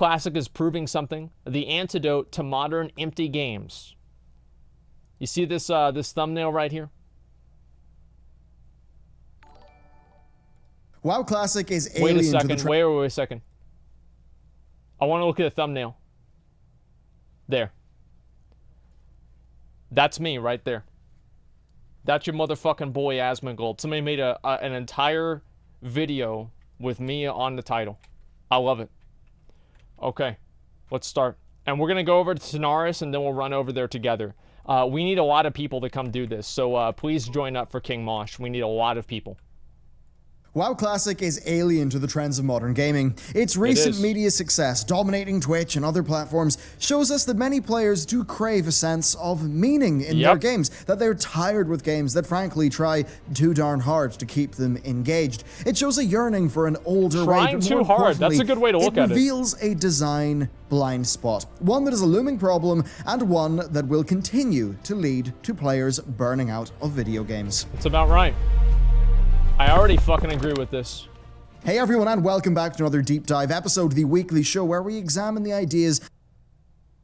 Classic is proving something. The antidote to modern empty games. You see this this thumbnail right here? WoW Classic is alien Wait a second. to the Wait a second. I want to look at the thumbnail. There. That's me right there. That's your motherfucking boy Asmongold. Somebody made an entire video with me on the title. I love it. Okay, let's start. And we're going to go over to Sonaris, and then we'll run over there together. We need a lot of people to come do this, so please join up for King Mosh. We need a lot of people. WoW Classic is alien to the trends of modern gaming. Its recent media success, dominating Twitch and other platforms, shows us that many players do crave a sense of meaning in their games, that they're tired with games that frankly try too darn hard to keep them engaged. It shows a yearning for an older way, Trying too hard, that's a good way to look at it. It reveals a design blind spot, one that is a looming problem and one that will continue to lead to players burning out of video games. It's about right. I already fucking agree with this. Hey everyone, and welcome back to another deep dive episode, the weekly show where we examine the ideas.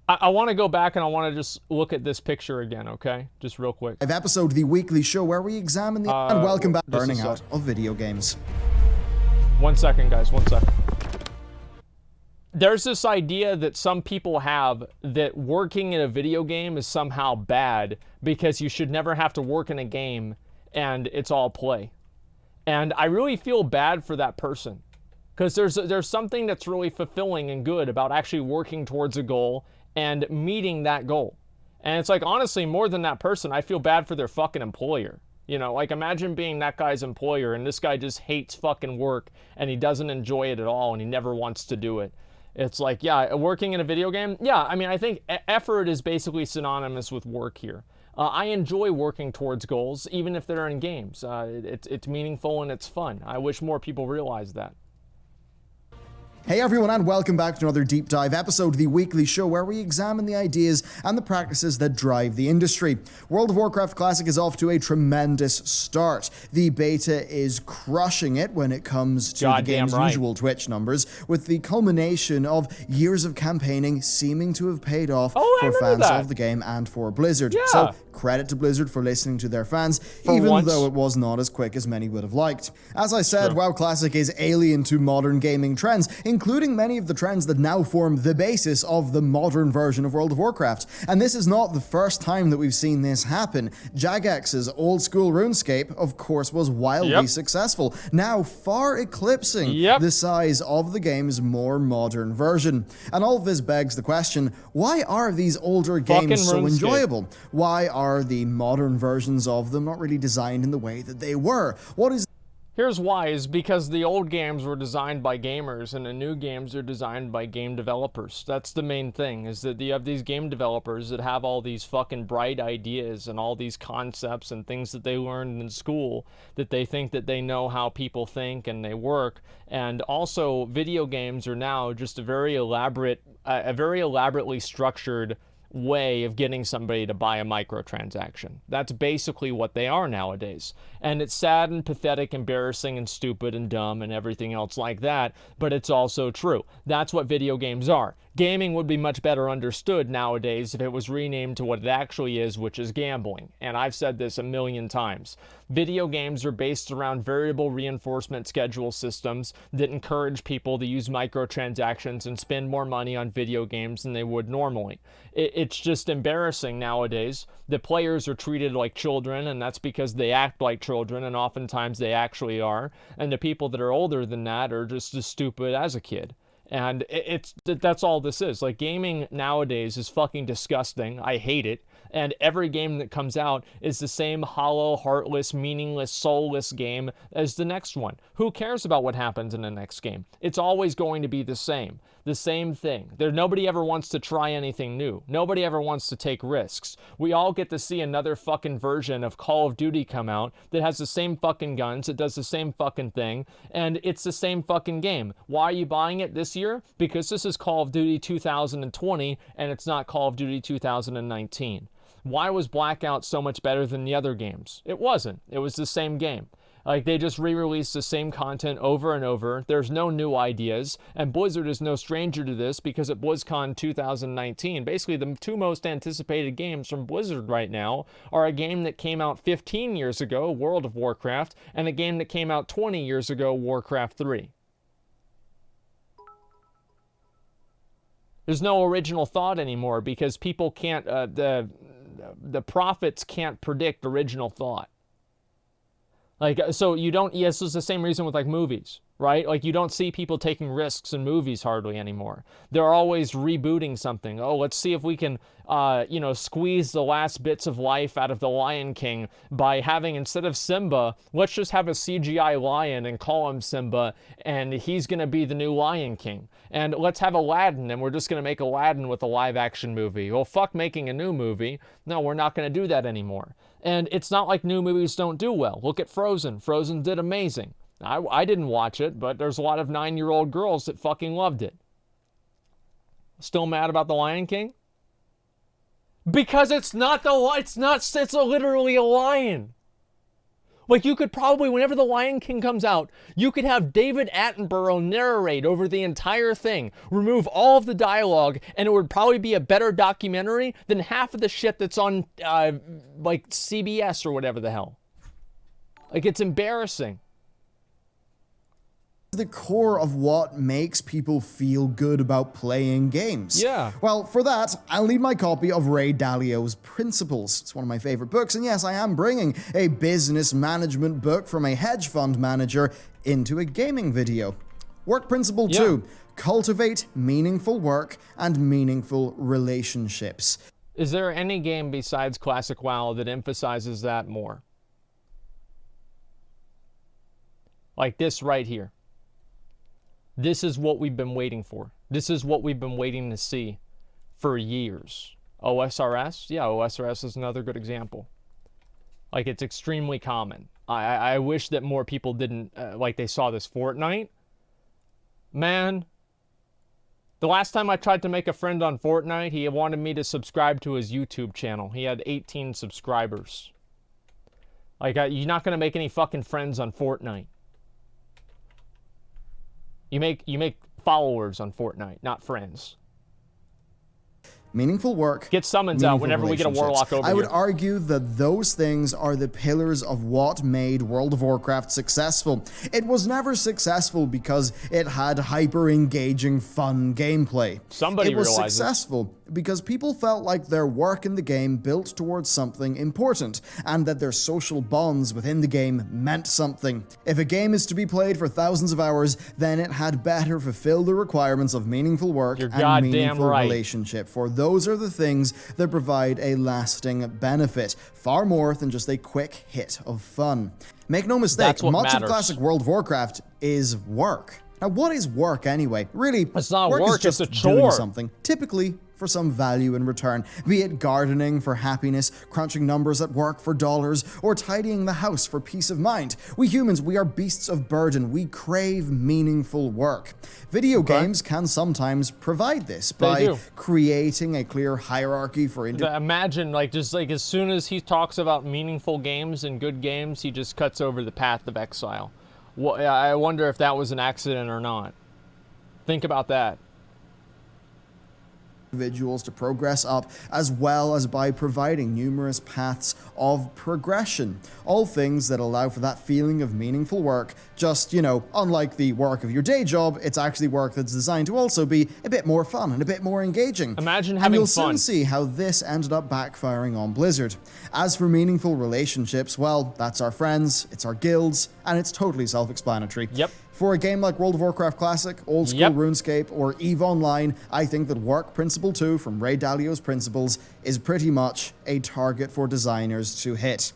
I want to go back and I want to just look at this picture again, okay? Just real quick. Episode, the weekly show where we examine the and welcome back burning out of video games. 1 second, guys, 1 second. There's this idea that some people have that working in a video game is somehow bad because you should never have to work in a game and it's all play. And I really feel bad for that person because there's something that's really fulfilling and good about actually working towards a goal and meeting that goal. And it's like, honestly, more than that person, I feel bad for their fucking employer. You know, like imagine being that guy's employer and this guy just hates fucking work and he doesn't enjoy it at all and he never wants to do it. It's like, yeah, working in a video game. Yeah, I mean, I think effort is basically synonymous with work here. I enjoy working towards goals, even if they're in games. It's meaningful and it's fun. I wish more people realize that. Hey everyone, and welcome back to another deep dive episode, the weekly show where we examine the ideas and the practices that drive the industry. World of Warcraft Classic is off to a tremendous start. The beta is crushing it when it comes to the game's usual Twitch numbers, with the culmination of years of campaigning seeming to have paid off for fans of the game and for Blizzard. Yeah. So credit to Blizzard for listening to their fans, even though it was not as quick as many would have liked. As I said, WoW Classic is alien to modern gaming trends, including many of the trends that now form the basis of the modern version of World of Warcraft. And this is not the first time that we've seen this happen. Jagex's old school RuneScape, of course, was wildly successful, now far eclipsing the size of the game's more modern version. And all of this begs the question, why are these older games so enjoyable? Why are the modern versions of them not really designed in the way that they were? Here's why, is because the old games were designed by gamers and the new games are designed by game developers. That's the main thing, is that you have these game developers that have all these fucking bright ideas and all these concepts and things that they learned in school that they think that they know how people think and they work. And also video games are now just a very elaborately structured way of getting somebody to buy a microtransaction. That's basically what they are nowadays. And it's sad and pathetic, embarrassing and stupid and dumb and everything else like that, but it's also true. That's what video games are. Gaming would be much better understood nowadays if it was renamed to what it actually is, which is gambling. And I've said this a million times. Video games are based around variable reinforcement schedule systems that encourage people to use microtransactions and spend more money on video games than they would normally. It's just embarrassing nowadays. The players are treated like children, and that's because they act like children, and oftentimes they actually are. And the people that are older than that are just as stupid as a kid. And that's all this is. Like, gaming nowadays is fucking disgusting. I hate it. And every game that comes out is the same hollow, heartless, meaningless, soulless game as the next one. Who cares about what happens in the next game? It's always going to be the same thing. Nobody ever wants to try anything new. Nobody ever wants to take risks. We all get to see another fucking version of Call of Duty come out that has the same fucking guns, it does the same fucking thing, and it's the same fucking game. Why are you buying it this year? Because this is Call of Duty 2020 and it's not Call of Duty 2019. Why was Blackout so much better than the other games? It wasn't. It was the same game. Like, they just re-release the same content over and over. There's no new ideas. And Blizzard is no stranger to this, because at BlizzCon 2019, basically the two most anticipated games from Blizzard right now are a game that came out 15 years ago, World of Warcraft, and a game that came out 20 years ago, Warcraft 3. There's no original thought anymore, because people can't, the prophets can't predict original thought. Like, so you don't, yes, it's the same reason with, like, movies, right? Like, you don't see people taking risks in movies hardly anymore. They're always rebooting something. Oh, let's see if we can, you know, squeeze the last bits of life out of the Lion King by having, instead of Simba, let's just have a CGI lion and call him Simba, and he's going to be the new Lion King. And let's have Aladdin, and we're just going to make Aladdin with a live-action movie. Well, fuck making a new movie. No, we're not going to do that anymore. And it's not like new movies don't do well. Look at Frozen. Frozen did amazing. I didn't watch it, but there's a lot of 9-year-old girls that fucking loved it. Still mad about The Lion King? Because it's literally a lion. Like, you could probably, whenever The Lion King comes out, you could have David Attenborough narrate over the entire thing, remove all of the dialogue, and it would probably be a better documentary than half of the shit that's on, like, CBS or whatever the hell. Like, it's embarrassing. The core of what makes people feel good about playing games. Yeah. Well, for that, I'll need my copy of Ray Dalio's Principles. It's one of my favorite books, and yes, I am bringing a business management book from a hedge fund manager into a gaming video. Work Principle 2, cultivate meaningful work and meaningful relationships. Is there any game besides Classic WoW that emphasizes that more? Like this right here. This is what we've been waiting for. This is what we've been waiting to see for years. OSRS? Yeah, OSRS is another good example. Like, it's extremely common. I wish that more people didn't, like, they saw this. Fortnite? Man, the last time I tried to make a friend on Fortnite, he wanted me to subscribe to his YouTube channel. He had 18 subscribers. Like, you're not going to make any fucking friends on Fortnite. You make followers on Fortnite, not friends. Meaningful work. Get summons out whenever we get a warlock over here. I would argue that those things are the pillars of what made World of Warcraft successful. It was never successful because it had hyper-engaging, fun gameplay. Somebody realizes. It was successful because people felt like their work in the game built towards something important, and that their social bonds within the game meant something. If a game is to be played for thousands of hours, then it had better fulfill the requirements of meaningful work and meaningful relationship. For those are the things that provide a lasting benefit, far more than just a quick hit of fun. Make no mistake, much of classic World of Warcraft is work. Now, what is work anyway? Really, it's not work is just it's a chore. Doing something, typically for some value in return, be it gardening for happiness, crunching numbers at work for dollars, or tidying the house for peace of mind. We humans, we are beasts of burden. We crave meaningful work. Video games can sometimes provide this by creating a clear hierarchy for Imagine, like, just like as soon as he talks about meaningful games and good games, he just cuts over the path of exile. Well, I wonder if that was an accident or not. Think about that. Individuals to progress up, as well as by providing numerous paths of progression. All things that allow for that feeling of meaningful work. Just, you know, unlike the work of your day job, it's actually work that's designed to also be a bit more fun and a bit more engaging. Imagine having fun. And you'll soon see how this ended up backfiring on Blizzard. As for meaningful relationships, well, that's our friends, it's our guilds, and it's totally self-explanatory. Yep. For a game like World of Warcraft Classic, Old School RuneScape, or EVE Online, I think that Work Principle 2 from Ray Dalio's Principles is pretty much a target for designers to hit.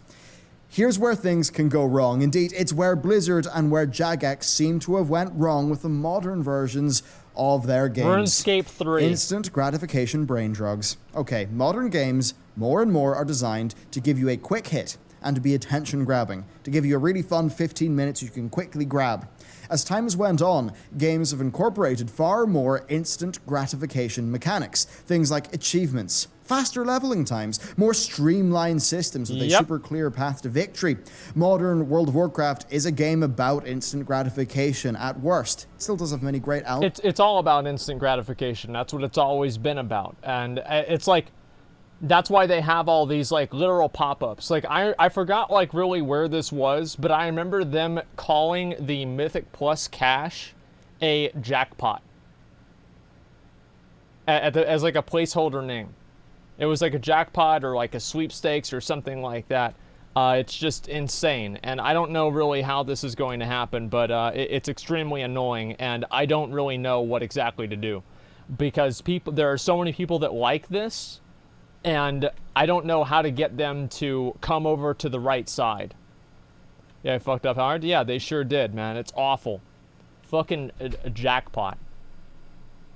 Here's where things can go wrong. Indeed, it's where Blizzard and where Jagex seem to have went wrong with the modern versions of their games. RuneScape 3. Instant gratification brain drugs. Okay, modern games, more and more, are designed to give you a quick hit, and to be attention grabbing, to give you a really fun 15 minutes you can quickly grab. As time has went on, games have incorporated far more instant gratification mechanics, things like achievements, faster leveling times, more streamlined systems with a super clear path to victory. Modern World of Warcraft is a game about instant gratification at worst. It still does have many great elements. It's all about instant gratification. That's what it's always been about. And it's like, that's why they have all these like literal pop-ups. Like I forgot like really where this was, but I remember them calling the Mythic Plus cache a jackpot as like a placeholder name. It was like a jackpot or like a sweepstakes or something like that. It's just insane, and I don't know really how this is going to happen, but it's extremely annoying, and I don't really know what exactly to do, because there are so many people that like this, and I don't know how to get them to come over to the right side. Yeah, I fucked up hard. Yeah, they sure did, man. It's awful. Fucking a jackpot.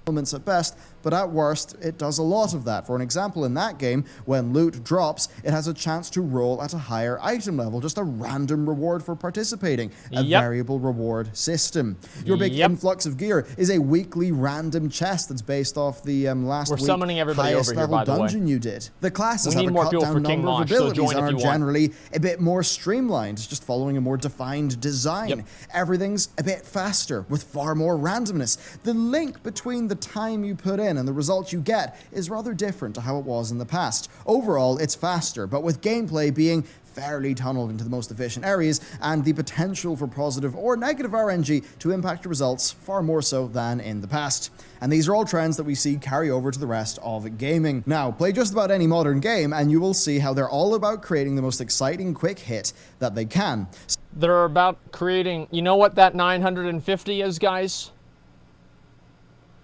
Elements at best, but at worst, it does a lot of that. For an example, in that game, when loot drops, it has a chance to roll at a higher item level, just a random reward for participating, a variable reward system. Your big influx of gear is a weekly random chest that's based off the last week's highest level dungeon you did. The classes have a cut down number of abilities and are generally a bit more streamlined, just following a more defined design. Everything's a bit faster, with far more randomness. The link between the time you put in and the results you get is rather different to how it was in the past. Overall, it's faster, but with gameplay being fairly tunneled into the most efficient areas and the potential for positive or negative RNG to impact your results far more so than in the past. And these are all trends that we see carry over to the rest of gaming. Now, play just about any modern game and you will see how they're all about creating the most exciting quick hit that they can. They're about creating, you know what that 950 is, guys?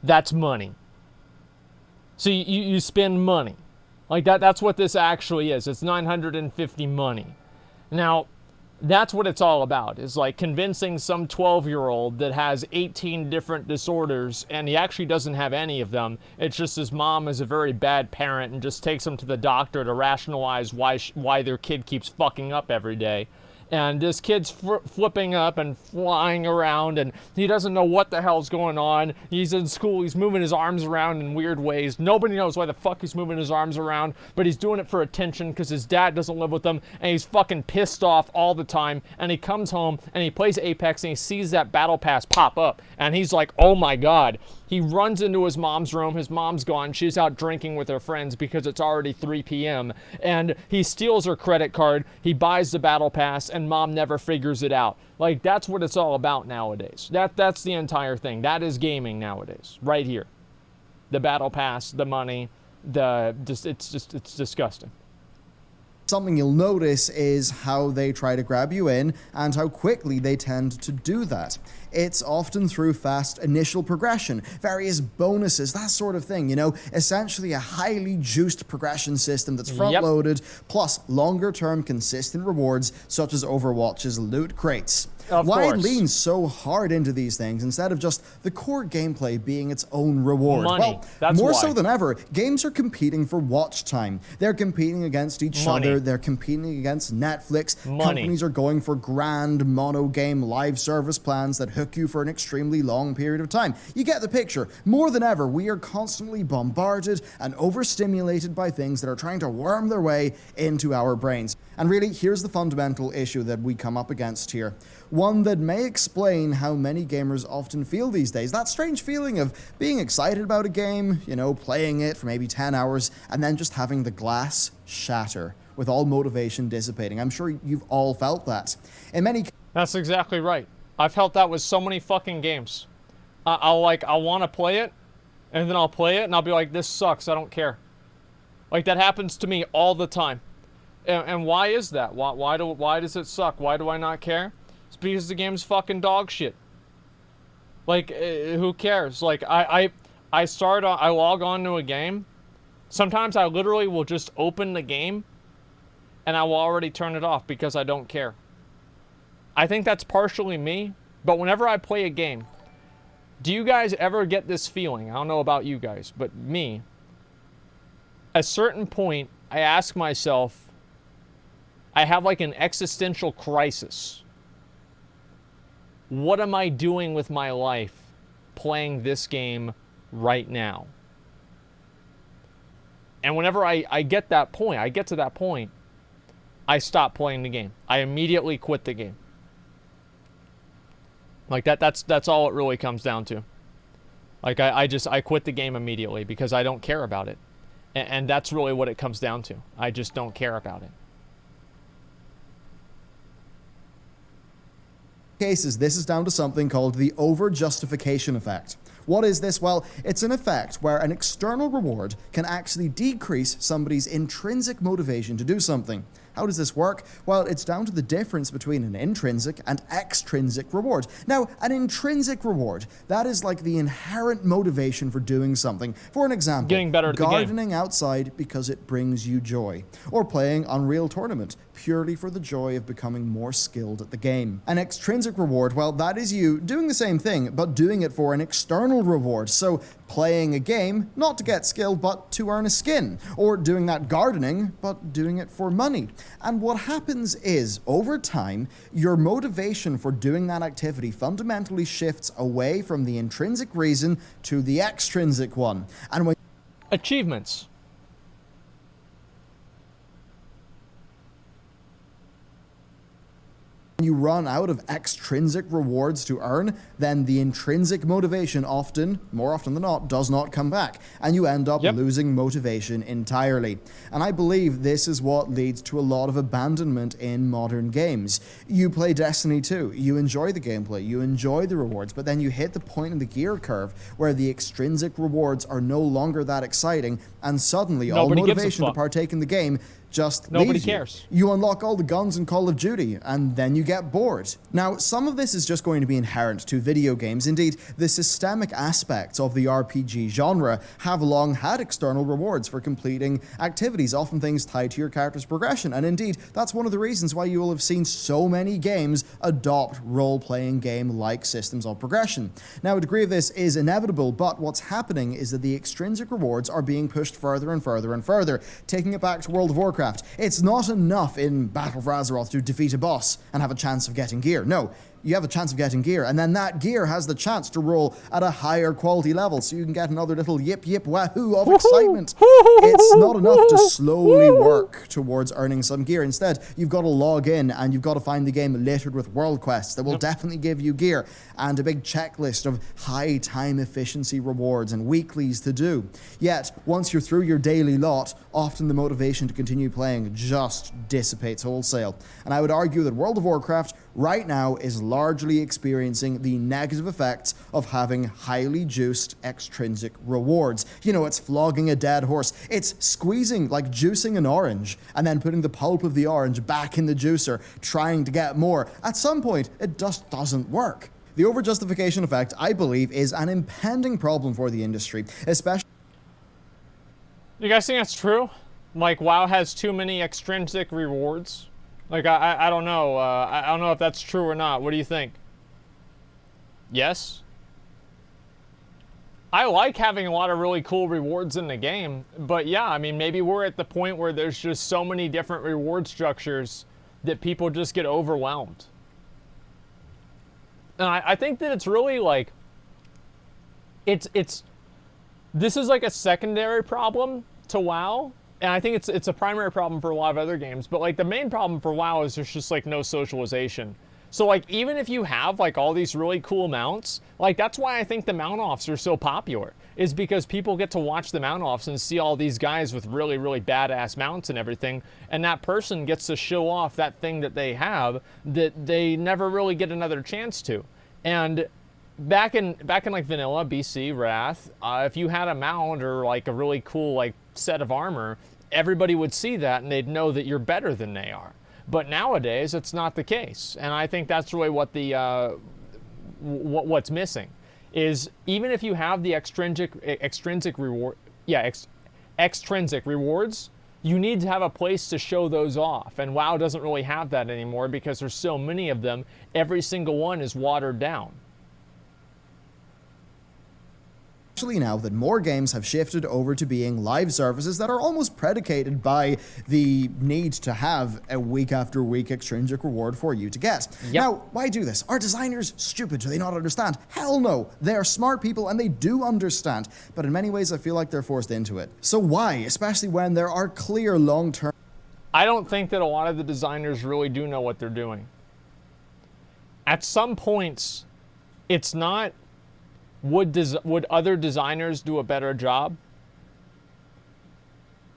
That's money. So you spend money. Like that's what this actually is. It's 950 money. Now, that's what it's all about. Is like convincing some 12-year-old that has 18 different disorders and he actually doesn't have any of them. It's just his mom is a very bad parent and just takes him to the doctor to rationalize why their kid keeps fucking up every day. And this kid's flipping up and flying around, and he doesn't know what the hell's going on. He's in school, he's moving his arms around in weird ways. Nobody knows why the fuck he's moving his arms around, but he's doing it for attention because his dad doesn't live with him, and he's fucking pissed off all the time. And he comes home, and he plays Apex, and he sees that battle pass pop up, and he's like, oh my god. He runs into his mom's room. His mom's gone. She's out drinking with her friends because it's already 3 p.m. And he steals her credit card. He buys the battle pass, and mom never figures it out. Like, that's what it's all about nowadays. That's the entire thing. That is gaming nowadays, right here. The battle pass, the money, it's disgusting. Something you'll notice is how they try to grab you in and how quickly they tend to do that. It's often through fast initial progression, various bonuses, that sort of thing, you know, essentially a highly juiced progression system that's front-loaded, plus longer-term consistent rewards such as Overwatch's loot crates. Why it leans so hard into these things instead of just the core gameplay being its own reward? Money. Well, more so than ever, games are competing for watch time. They're competing against each other. They're competing against Netflix. Companies are going for grand mono-game live service plans that hook you for an extremely long period of time. You get the picture. More than ever, we are constantly bombarded and overstimulated by things that are trying to worm their way into our brains. And really, here's the fundamental issue that we come up against here. One that may explain how many gamers often feel these days. That strange feeling of being excited about a game, you know, playing it for maybe 10 hours, and then just having the glass shatter with all motivation dissipating. I'm sure you've all felt that. That's exactly right. I've felt that with so many fucking games. I'll want to play it, and then I'll play it, and I'll be like, this sucks, I don't care. Like, that happens to me all the time. And why is that? Why does it suck? Why do I not care? It's because the game's fucking dog shit. Like, who cares? Like, I log on to a game. Sometimes I literally will just open the game, and I will already turn it off because I don't care. I think that's partially me, but whenever I play a game, do you guys ever get this feeling? I don't know about you guys, but me, at a certain point, I ask myself, I have like an existential crisis. What am I doing with my life playing this game right now? And whenever I get to that point, I stop playing the game. I immediately quit the game. Like that's all it really comes down to. Like I quit the game immediately because I don't care about it. And that's really what it comes down to. I just don't care about it. Cases, this is down to something called the over-justification effect. What is this? Well, it's an effect where an external reward can actually decrease somebody's intrinsic motivation to do something. How does this work? Well, it's down to the difference between an intrinsic and extrinsic reward. Now, an intrinsic reward, that is like the inherent motivation for doing something. For an example, getting better at the game. Gardening outside because it brings you joy, or playing Unreal Tournament purely for the joy of becoming more skilled at the game. An extrinsic reward, well, that is you doing the same thing, but doing it for an external reward. So playing a game, not to get skill, but to earn a skin, or doing that gardening, but doing it for money. And what happens is, over time, your motivation for doing that activity fundamentally shifts away from the intrinsic reason to the extrinsic one. And when achievements. you run out of extrinsic rewards to earn, then the intrinsic motivation more often than not, does not come back, and you end up losing motivation entirely. And I believe this is what leads to a lot of abandonment in modern games. You play Destiny 2, you enjoy the gameplay, you enjoy the rewards, but then you hit the point in the gear curve where the extrinsic rewards are no longer that exciting, and suddenly all motivation to partake in the game just nobody leaves cares. You unlock all the guns in Call of Duty, and then you get bored. Now, some of this is just going to be inherent to video games. Indeed, the systemic aspects of the RPG genre have long had external rewards for completing activities, often things tied to your character's progression. And indeed, that's one of the reasons why you will have seen so many games adopt role-playing game-like systems of progression. Now, a degree of this is inevitable, but what's happening is that the extrinsic rewards are being pushed further and further and further. Taking it back to World of Warcraft, it's not enough in Battle for Azeroth to defeat a boss and have a chance of getting gear. No, you have a chance of getting gear, and then that gear has the chance to roll at a higher quality level, so you can get another little yip yip wahoo of excitement. It's not enough to slowly work towards earning some gear. Instead, you've got to log in, and you've got to find the game littered with world quests that will definitely give you gear, and a big checklist of high time efficiency rewards and weeklies to do. Yet, once you're through your daily lot, often the motivation to continue playing just dissipates wholesale. And I would argue that World of Warcraft right now is largely experiencing the negative effects of having highly juiced extrinsic rewards. You know, it's flogging a dead horse. It's squeezing, like juicing an orange, and then putting the pulp of the orange back in the juicer, trying to get more. At some point, it just doesn't work. The over-justification effect, I believe, is an impending problem for the industry, especially... You guys think that's true? Like, WoW has too many extrinsic rewards? Like, I don't know. I don't know if that's true or not. What do you think? Yes? I like having a lot of really cool rewards in the game. But yeah, I mean, maybe we're at the point where there's just so many different reward structures that people just get overwhelmed. And I think that it's really like... This is like a secondary problem to WoW. And I think it's a primary problem for a lot of other games, but like the main problem for WoW is there's just like no socialization. So like even if you have like all these really cool mounts, like that's why I think the mount offs are so popular, is because people get to watch the mount offs and see all these guys with really, really badass mounts and everything, and that person gets to show off that thing that they have that they never really get another chance to. And back in like vanilla BC Wrath, if you had a mount or like a really cool like set of armor, everybody would see that and they'd know that you're better than they are. But nowadays it's not the case, and I think that's really what the what's missing is, even if you have the extrinsic rewards, you need to have a place to show those off, and WoW doesn't really have that anymore because there's so many of them. Every single one is watered down. especially now that more games have shifted over to being live services that are almost predicated by the need to have a week after week extrinsic reward for you to get. Yep. Now, why do this? Are designers stupid? Do they not understand? Hell no. They are smart people and they do understand, but in many ways I feel like they're forced into it. So why, especially when there are clear long-term... I don't think that a lot of the designers really do know what they're doing. At some points, it's not, would other designers do a better job?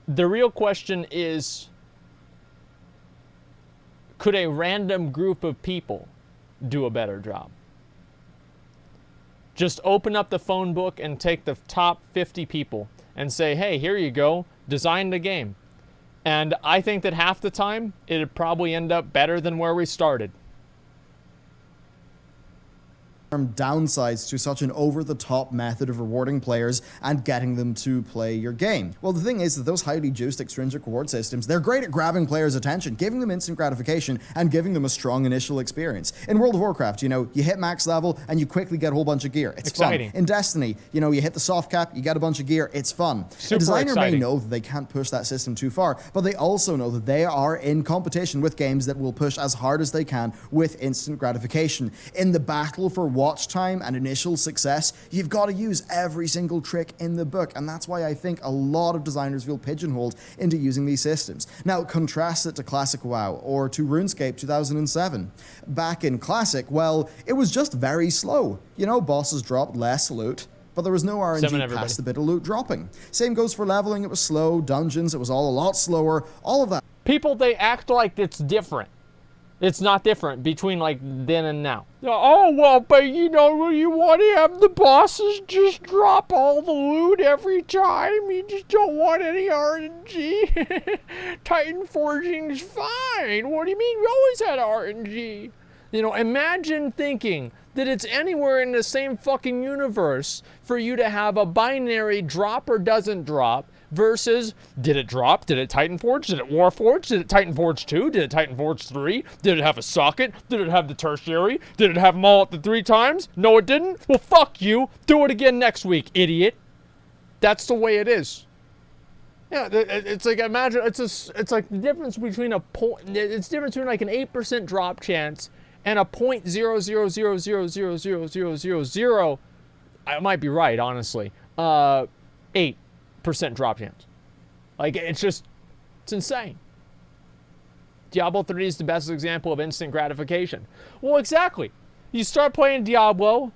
The real question is, could a random group of people do a better job? Just open up the phone book and take the top 50 people and say, hey, here you go, design the game. And I think that half the time, it'd probably end up better than where we started. Downsides to such an over-the-top method of rewarding players and getting them to play your game. Well, the thing is that those highly juiced extrinsic reward systems, they're great at grabbing players' attention, giving them instant gratification, and giving them a strong initial experience. In World of Warcraft, you know, you hit max level and you quickly get a whole bunch of gear. It's exciting. Fun. In Destiny, you know, you hit the soft cap, you get a bunch of gear, it's fun. Super a designer exciting. may know that they can't push that system too far, but they also know that they are in competition with games that will push as hard as they can with instant gratification. In the battle for watch time and initial success, you've got to use every single trick in the book, and that's why I think a lot of designers feel pigeonholed into using these systems. Now, contrast it to Classic WoW or to RuneScape 2007. Back in Classic, well, it was just very slow. You know, bosses dropped less loot, but there was no RNG past the bit of loot dropping. Same goes for leveling, it was slow. Dungeons, it was all a lot slower. All of that. People, they act like it's different. It's not different between like then and now. Oh, well, but you know, you want to have the bosses just drop all the loot every time. You just don't want any RNG. Titan forging's fine. What do you mean? We always had RNG. You know, imagine thinking that it's anywhere in the same fucking universe for you to have a binary drop or doesn't drop versus did it drop? Did it Titan Forge? Did it Warforge? Did it Titan Forge 2? Did it Titan Forge 3? Did it have a socket? Did it have the tertiary? Did it have them all at the 3 times? No, it didn't? Well, fuck you. Do it again next week, idiot. That's the way it is. Yeah, it's like, imagine, it's like the difference between it's the difference between like an 8% drop chance and a 0.000000000. I might be right, honestly. 8% drop chance. Like, it's insane. Diablo 3 is the best example of instant gratification. Well, exactly. You start playing Diablo.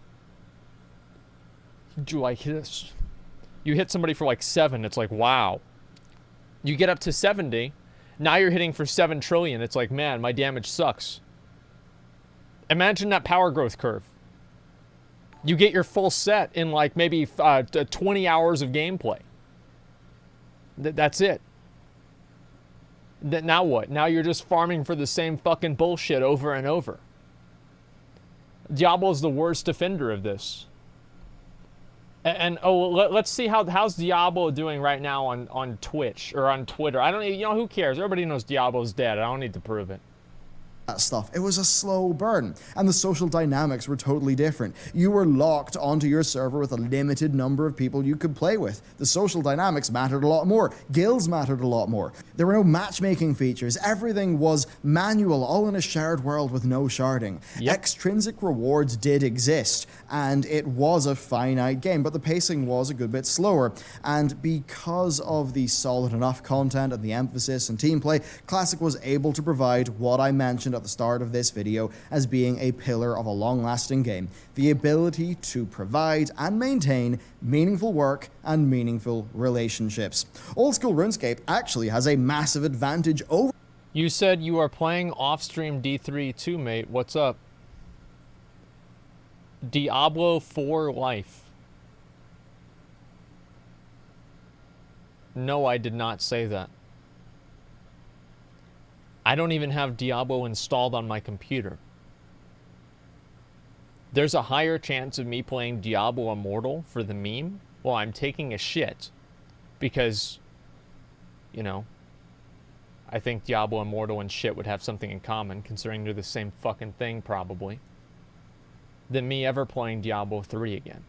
You do like this. You hit somebody for like 7. It's like, wow. You get up to 70. Now you're hitting for 7 trillion. It's like, man, my damage sucks. Imagine that power growth curve. You get your full set in like maybe 20 hours of gameplay. That's it. Now what? Now you're just farming for the same fucking bullshit over and over. Diablo's the worst offender of this. And let's see how's Diablo doing right now on Twitch or on Twitter. I don't even, you know, who cares? Everybody knows Diablo's dead. I don't need to prove it. That stuff. It was a slow burn, and the social dynamics were totally different. You were locked onto your server with a limited number of people you could play with. The social dynamics mattered a lot more. Guilds mattered a lot more. There were no matchmaking features. Everything was manual, all in a shared world with no sharding. Yep. Extrinsic rewards did exist, and it was a finite game, but the pacing was a good bit slower. And because of the solid enough content and the emphasis and team play, Classic was able to provide what I mentioned at the start of this video as being a pillar of a long-lasting game: the ability to provide and maintain meaningful work and meaningful relationships. Old school RuneScape actually has a massive advantage over... You said you are playing off-stream D3 too, mate. What's up? Diablo 4 life. No, I did not say that. I don't even have Diablo installed on my computer. There's a higher chance of me playing Diablo Immortal for the meme while I'm taking a shit. Because, you know, I think Diablo Immortal and shit would have something in common, considering they're the same fucking thing, probably, than me ever playing Diablo 3 again.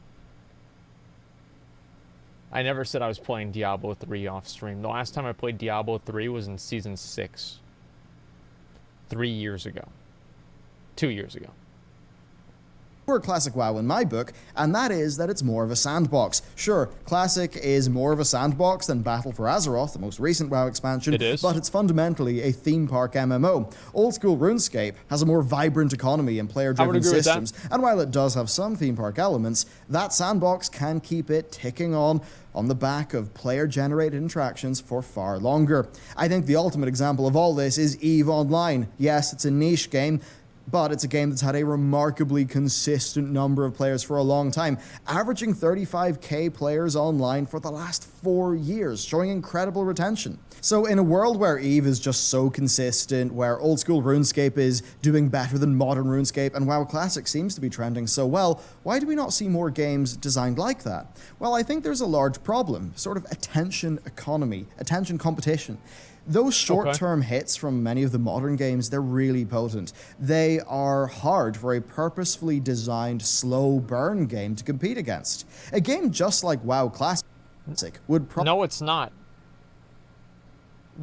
I never said I was playing Diablo 3 off stream. The last time I played Diablo 3 was in Season 6. 3 years ago. 2 years ago. For Classic WoW in my book, and that is that it's more of a sandbox. Sure, Classic is more of a sandbox than Battle for Azeroth, the most recent WoW expansion, it is. But it's fundamentally a theme park MMO. Old school RuneScape has a more vibrant economy and player-driven systems, and while it does have some theme park elements, that sandbox can keep it ticking on the back of player-generated interactions for far longer. I think the ultimate example of all this is EVE Online. Yes, it's a niche game, but it's a game that's had a remarkably consistent number of players for a long time, averaging 35k players online for the last 4 years, showing incredible retention. So in a world where EVE is just so consistent, where old school RuneScape is doing better than modern RuneScape, and WoW Classic seems to be trending so well, why do we not see more games designed like that? Well, I think there's a large problem, sort of attention economy, attention competition. Those short-term hits from many of the modern games, they're really potent. They are hard for a purposefully designed slow burn game to compete against. A game just like WoW Classic would probably... No, it's not.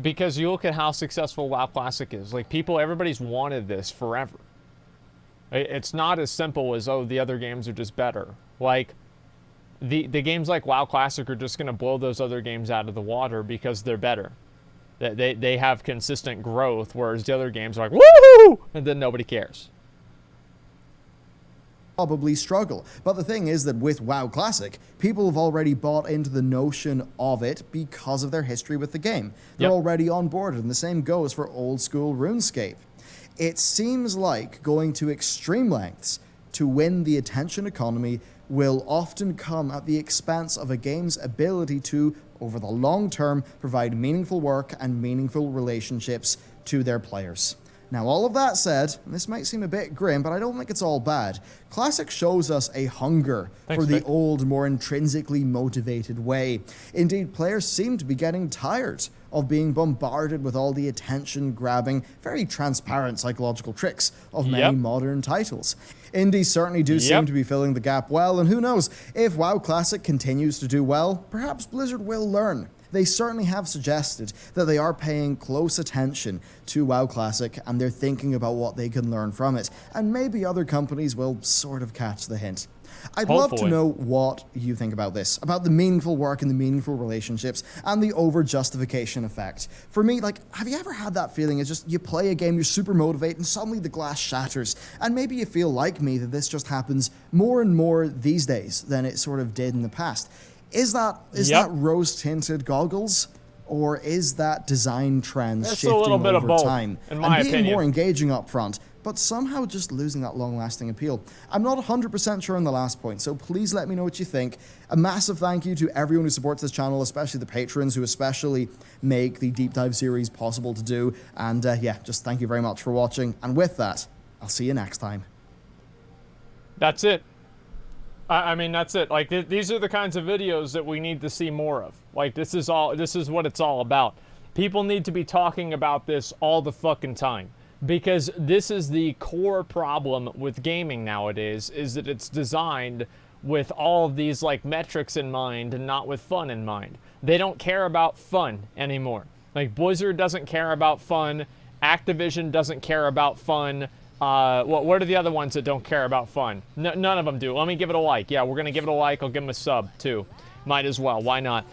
Because you look at how successful WoW Classic is. Like, everybody's wanted this forever. It's not as simple as, oh, the other games are just better. Like, the games like WoW Classic are just going to blow those other games out of the water because they're better. They have consistent growth, whereas the other games are like, woohoo! And then nobody cares. Probably struggle. But the thing is that with WoW Classic, people have already bought into the notion of it because of their history with the game. They're already on board, and the same goes for old school RuneScape. It seems like going to extreme lengths to win the attention economy will often come at the expense of a game's ability to, over the long term, provide meaningful work and meaningful relationships to their players. Now, all of that said, and this might seem a bit grim, but I don't think it's all bad. Classic shows us a hunger for the old, more intrinsically motivated way. Indeed, players seem to be getting tired of being bombarded with all the attention-grabbing, very transparent psychological tricks of many modern titles. Indies certainly do seem to be filling the gap well, and who knows, if WoW Classic continues to do well, perhaps Blizzard will learn. They certainly have suggested that they are paying close attention to WoW Classic and they're thinking about what they can learn from it, and maybe other companies will sort of catch the hint. I'd love to know what you think about this, about the meaningful work and the meaningful relationships and the over-justification effect. For me, like, have you ever had that feeling? It's just you play a game, you're super motivated, and suddenly the glass shatters. And maybe you feel like me that this just happens more and more these days than it sort of did in the past. Is that rose-tinted goggles, or is that design trends shifting over time in my opinion, being more engaging up front, but somehow just losing that long-lasting appeal? I'm not 100% sure on the last point, so please let me know what you think. A massive thank you to everyone who supports this channel, especially the patrons who especially make the deep dive series possible to do. And just thank you very much for watching. And with that, I'll see you next time. That's it. I mean, that's it. Like, these are the kinds of videos that we need to see more of. Like, this is what it's all about. People need to be talking about this all the fucking time. Because this is the core problem with gaming nowadays, is that it's designed with all of these, like, metrics in mind and not with fun in mind. They don't care about fun anymore. Like, Blizzard doesn't care about fun. Activision doesn't care about fun. What are the other ones that don't care about fun? None of them do. Let me give it a like. Yeah, we're going to give it a like. I'll give them a sub, too. Might as well. Why not?